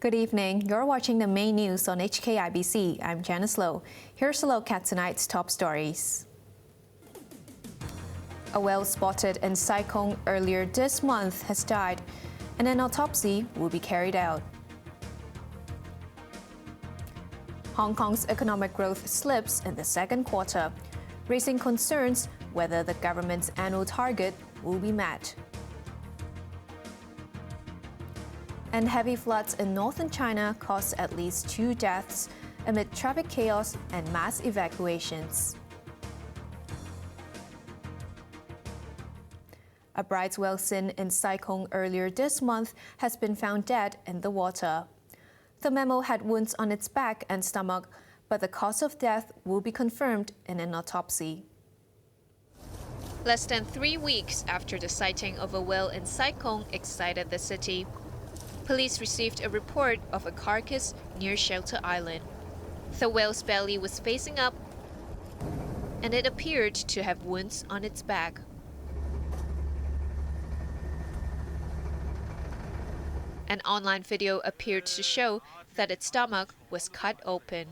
Good evening. You're watching the main news on HKIBC. I'm Janice Lo. Here's a look at tonight's top stories. A whale spotted in Sai Kung earlier this month has died, and an autopsy will be carried out. Hong Kong's economic growth slips in the second quarter, raising concerns whether the government's annual target will be met. And heavy floods in northern China caused at least 2 deaths amid traffic chaos and mass evacuations. A bride's whale seen in Sai Kung earlier this month has been found dead in the water. The mammal had wounds on its back and stomach, but the cause of death will be confirmed in an autopsy. Less than 3 weeks after the sighting of a whale in Sai Kung excited the city, police received a report of a carcass near Shelter Island. The whale's belly was facing up, and it appeared to have wounds on its back. An online video appeared to show that its stomach was cut open.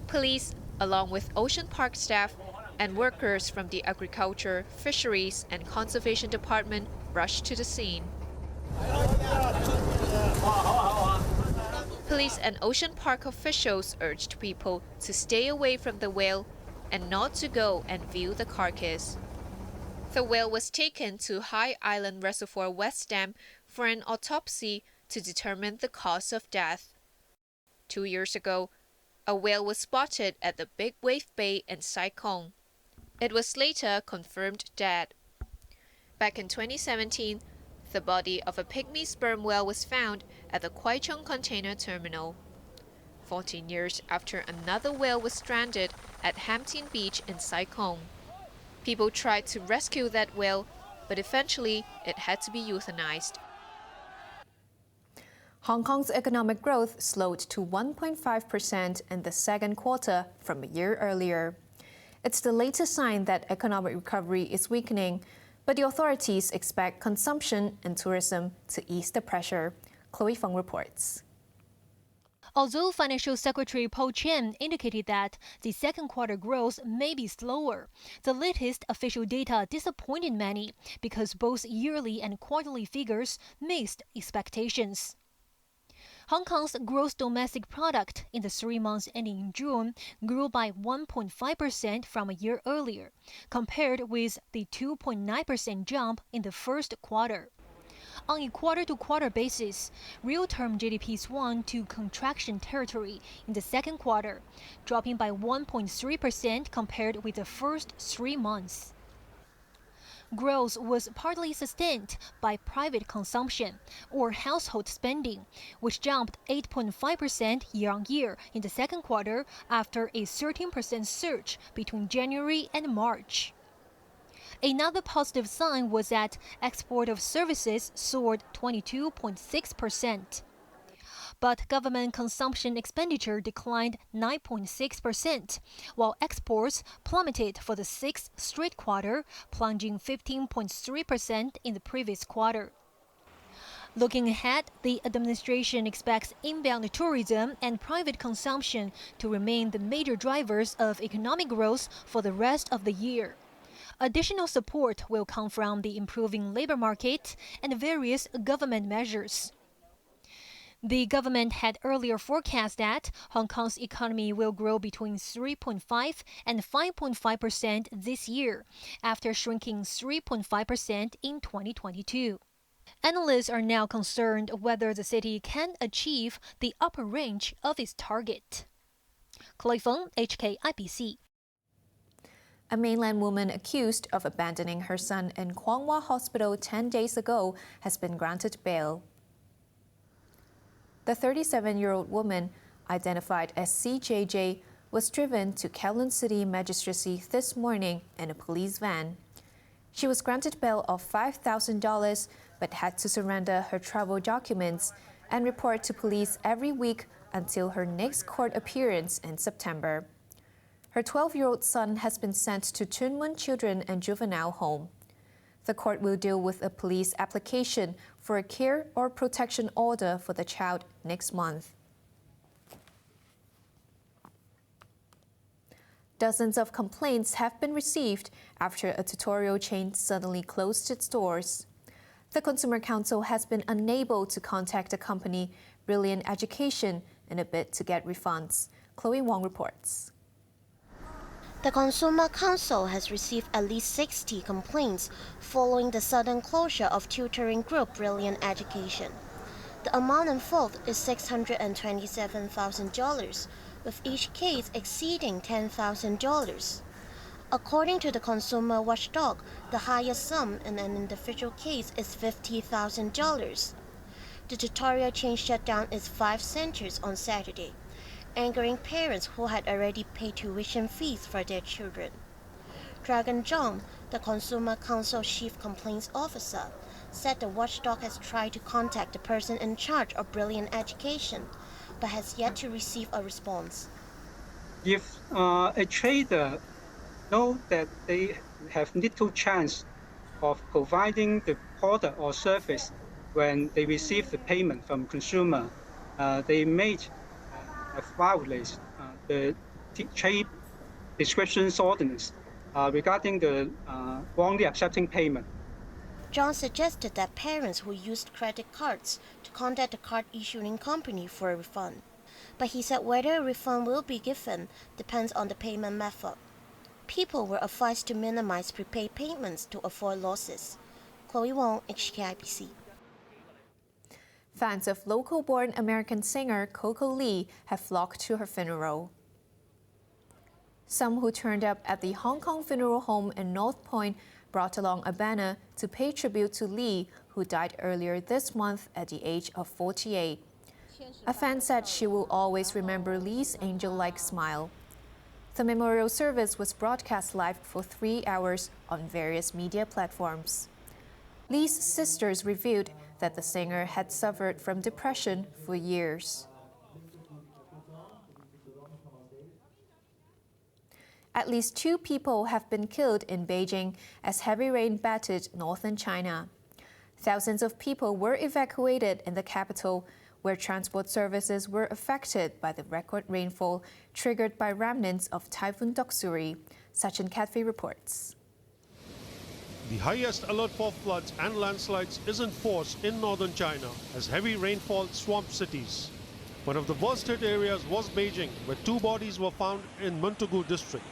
Police, along with Ocean Park staff and workers from the Agriculture, Fisheries and Conservation Department, rushed to the scene. Police and Ocean Park officials urged people to stay away from the whale and not to go and view the carcass. The whale was taken to High Island Reservoir West Dam for an autopsy to determine the cause of death. 2 years ago, a whale was spotted at the Big Wave Bay in Sai Kung. It was later confirmed dead. Back in 2017, the body of a pygmy sperm whale was found at the Kwai Chung container terminal. 14 years after another whale was stranded at Ham Tin Beach in Sai Kung. People tried to rescue that whale, but eventually it had to be euthanized. Hong Kong's economic growth slowed to 1.5% in the second quarter from a year earlier. It's the latest sign that economic recovery is weakening, but the authorities expect consumption and tourism to ease the pressure. Chloe Feng reports. Although Financial Secretary Paul Chen indicated that the second quarter growth may be slower, the latest official data disappointed many because both yearly and quarterly figures missed expectations. Hong Kong's gross domestic product in the 3 months ending in June grew by 1.5% from a year earlier, compared with the 2.9% jump in the first quarter. On a quarter-to-quarter basis, real-term GDP swung to contraction territory in the second quarter, dropping by 1.3% compared with the first 3 months. Growth was partly sustained by private consumption, or household spending, which jumped 8.5% year-on-year in the second quarter after a 13% surge between January and March. Another positive sign was that export of services soared 22.6%. But government consumption expenditure declined 9.6%, while exports plummeted for the 6th straight quarter, plunging 15.3% in the previous quarter. Looking ahead, the administration expects inbound tourism and private consumption to remain the major drivers of economic growth for the rest of the year. Additional support will come from the improving labor market and various government measures. The government had earlier forecast that Hong Kong's economy will grow between 3.5% and 5.5% this year, after shrinking 3.5% in 2022. Analysts are now concerned whether the city can achieve the upper range of its target. Chloe Feng, HKIBC. A mainland woman accused of abandoning her son in Kwong Wah Hospital 10 days ago has been granted bail. The 37-year-old woman, identified as CJJ, was driven to Kowloon City Magistracy this morning in a police van. She was granted bail of $5,000 but had to surrender her travel documents and report to police every week until her next court appearance in September. Her 12-year-old son has been sent to Tuen Mun Children and Juvenile Home. The court will deal with a police application for a care or protection order for the child next month. Dozens of complaints have been received after a tutorial chain suddenly closed its doors. The Consumer Council has been unable to contact the company Brilliant Education in a bid to get refunds. Chloe Wong reports. The Consumer Council has received at least 60 complaints following the sudden closure of tutoring group Brilliant Education. The amount involved is $627,000, with each case exceeding $10,000. According to the consumer watchdog, the highest sum in an individual case is $50,000. The tutorial chain shut down its 5 centers on Saturday, angering parents who had already paid tuition fees for their children. Dragon Zhang, the Consumer Council Chief Complaints Officer, said the watchdog has tried to contact the person in charge of Brilliant Education, but has yet to receive a response. If a trader knows that they have little chance of providing the product or service when they receive the payment from consumer, they may violate the trade descriptions ordinance regarding the wrongly accepting payment. John suggested that parents who used credit cards to contact the card issuing company for a refund. But he said whether a refund will be given depends on the payment method. People were advised to minimize prepaid payments to avoid losses. Chloe Wong, HKIBC. Fans of local-born American singer Coco Lee have flocked to her funeral. Some who turned up at the Hong Kong funeral home in North Point brought along a banner to pay tribute to Lee, who died earlier this month at the age of 48. A fan said she will always remember Lee's angel-like smile. The memorial service was broadcast live for 3 hours on various media platforms. Lee's sisters revealed that the singer had suffered from depression for years. At least 2 people have been killed in Beijing as heavy rain battered northern China. Thousands of people were evacuated in the capital, where transport services were affected by the record rainfall triggered by remnants of Typhoon Doksuri. Sachin Katvi reports. The highest alert for floods and landslides is in force in northern China as heavy rainfall swamped cities. One of the worst hit areas was Beijing, where 2 bodies were found in Muntugu district.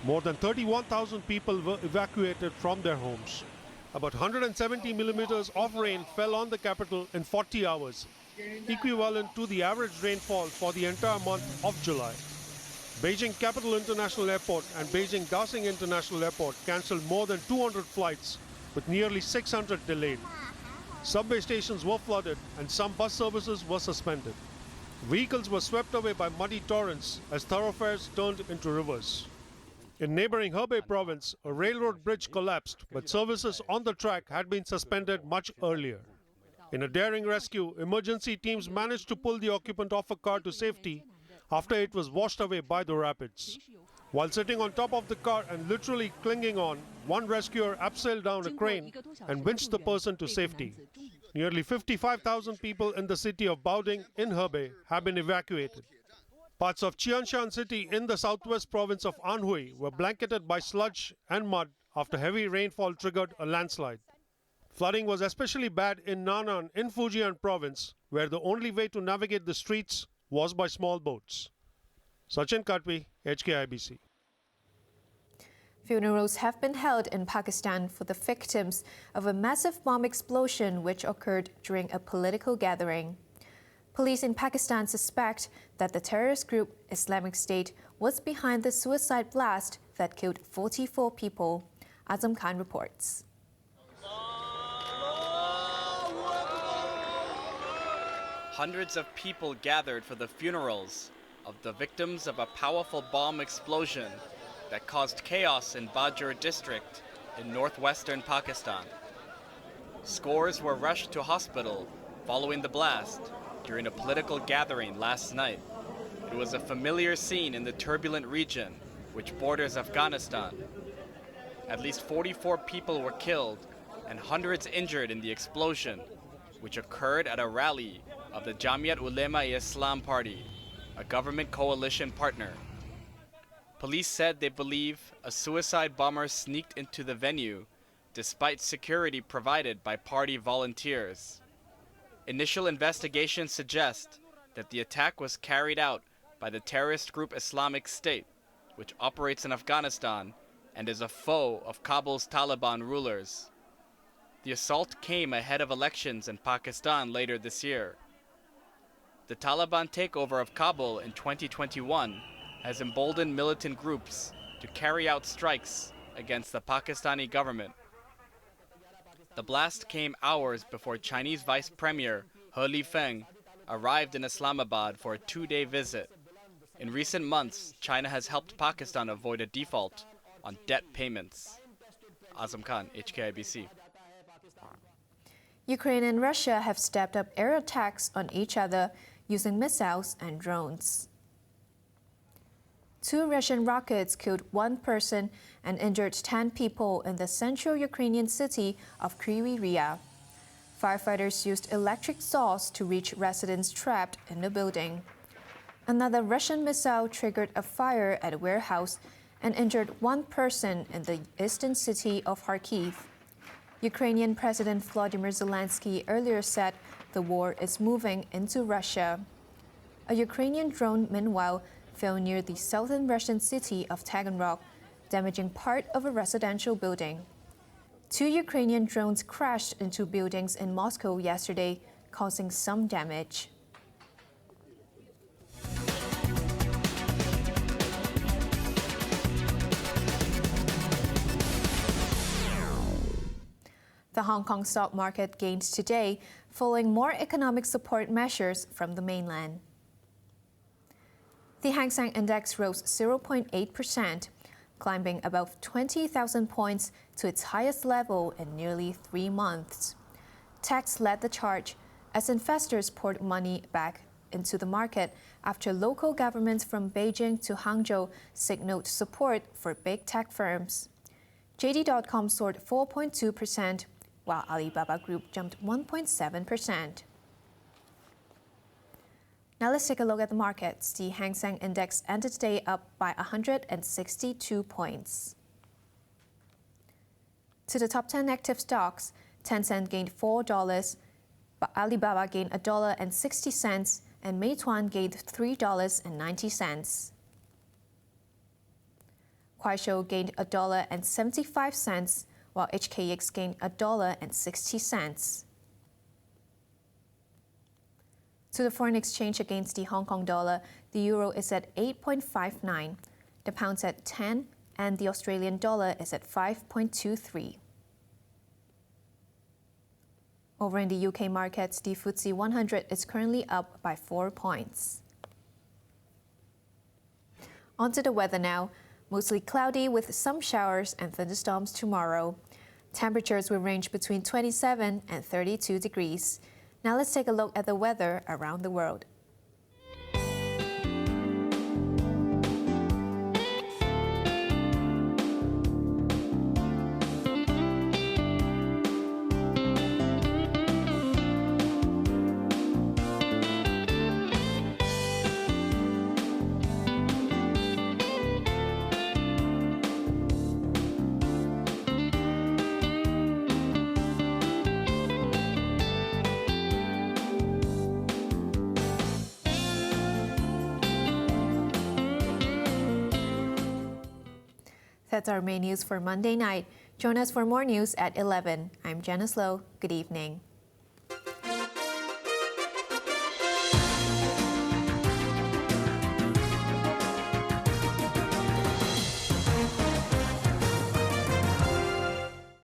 More than 31,000 people were evacuated from their homes. About 170 millimeters of rain fell on the capital in 40 hours, equivalent to the average rainfall for the entire month of July. Beijing Capital International Airport and Beijing Dasing International Airport cancelled more than 200 flights, with nearly 600 delayed. Subway stations were flooded and some bus services were suspended. Vehicles were swept away by muddy torrents as thoroughfares turned into rivers. In neighboring Hebei province, a railroad bridge collapsed, but services on the track had been suspended much earlier. In a daring rescue, emergency teams managed to pull the occupant of a car to safety after it was washed away by the rapids. While sitting on top of the car and literally clinging on, one rescuer abseiled down a crane and winched the person to safety. Nearly 55,000 people in the city of Baoding in Hebei have been evacuated. Parts of Qianshan city in the southwest province of Anhui were blanketed by sludge and mud after heavy rainfall triggered a landslide. Flooding was especially bad in Nanan in Fujian province, where the only way to navigate the streets was by small boats. Sachin Katvi, HKIBC. Funerals have been held in Pakistan for the victims of a massive bomb explosion which occurred during a political gathering. Police in Pakistan suspect that the terrorist group Islamic State was behind the suicide blast that killed 44 people. Azam Khan reports. Hundreds of people gathered for the funerals of the victims of a powerful bomb explosion that caused chaos in Bajor district in northwestern Pakistan. Scores were rushed to hospital following the blast during a political gathering last night. It was a familiar scene in the turbulent region which borders Afghanistan. At least 44 people were killed and hundreds injured in the explosion, which occurred at a rally of the Jamiat Ulema-e-Islam Party, a government coalition partner. Police said they believe a suicide bomber sneaked into the venue despite security provided by party volunteers. Initial investigations suggest that the attack was carried out by the terrorist group Islamic State, which operates in Afghanistan and is a foe of Kabul's Taliban rulers. The assault came ahead of elections in Pakistan later this year. The Taliban takeover of Kabul in 2021 has emboldened militant groups to carry out strikes against the Pakistani government. The blast came hours before Chinese Vice Premier He Lifeng arrived in Islamabad for a two-day visit. In recent months, China has helped Pakistan avoid a default on debt payments. Azam Khan, HKIBC. Ukraine and Russia have stepped up air attacks on each other using missiles and drones. 2 Russian rockets killed 1 person and injured 10 people in the central Ukrainian city of Kryvyi Rih. Firefighters used electric saws to reach residents trapped in the building. Another Russian missile triggered a fire at a warehouse and injured 1 person in the eastern city of Kharkiv. Ukrainian President Volodymyr Zelensky earlier said the war is moving into Russia. A Ukrainian drone, meanwhile, fell near the southern Russian city of Taganrog, damaging part of a residential building. 2 Ukrainian drones crashed into buildings in Moscow yesterday, causing some damage. The Hong Kong stock market gained today, following more economic support measures from the mainland. The Hang Seng Index rose 0.8%, climbing above 20,000 points to its highest level in nearly 3 months. Tax led the charge as investors poured money back into the market after local governments from Beijing to Hangzhou signaled support for big tech firms. JD.com soared 4.2%, while Alibaba Group jumped 1.7%. Now let's take a look at the markets. The Hang Seng Index ended today up by 162 points. To the top 10 active stocks, Tencent gained $4, but Alibaba gained $1.60, and Meituan gained $3.90. Kuaishou gained $1.75, while HKIBC gained $1.60. To the foreign exchange against the Hong Kong dollar, the euro is at 8.59, the pound's at 10, and the Australian dollar is at 5.23. Over in the UK markets, the FTSE 100 is currently up by 4 points. On to the weather now. Mostly cloudy with some showers and thunderstorms tomorrow. Temperatures will range between 27 and 32 degrees. Now let's take a look at the weather around the world. That's our main news for Monday night. Join us for more news at 11. I'm Janice Lo. Good evening.